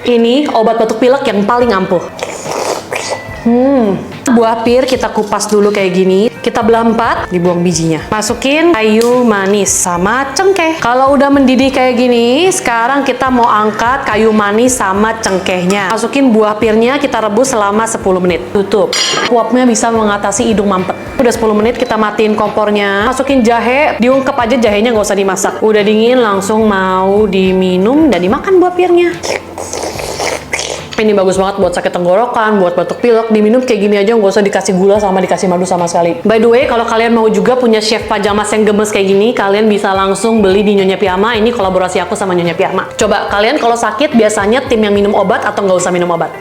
Ini obat batuk pilek yang paling ampuh. Buah pir kita kupas dulu kayak gini. Kita belah 4, dibuang bijinya. Masukin kayu manis sama cengkeh. Kalau udah mendidih kayak gini, sekarang kita mau angkat kayu manis sama cengkehnya. Masukin buah pirnya, kita rebus selama 10 menit. Tutup. Uapnya bisa mengatasi hidung mampet. Udah 10 menit, kita matiin kompornya. Masukin jahe, diungkep aja jahenya, nggak usah dimasak. Udah dingin, langsung mau diminum dan dimakan buah pirnya. Ini bagus banget buat sakit tenggorokan, buat batuk pilek. Diminum kayak gini aja, nggak usah dikasih gula sama dikasih madu sama sekali. By the way, kalau kalian mau juga punya chef pajamas yang gemes kayak gini, kalian bisa langsung beli di Nyonya Piyama. Ini kolaborasi aku sama Nyonya Piyama. Coba kalian kalau sakit biasanya tim yang minum obat atau nggak usah minum obat?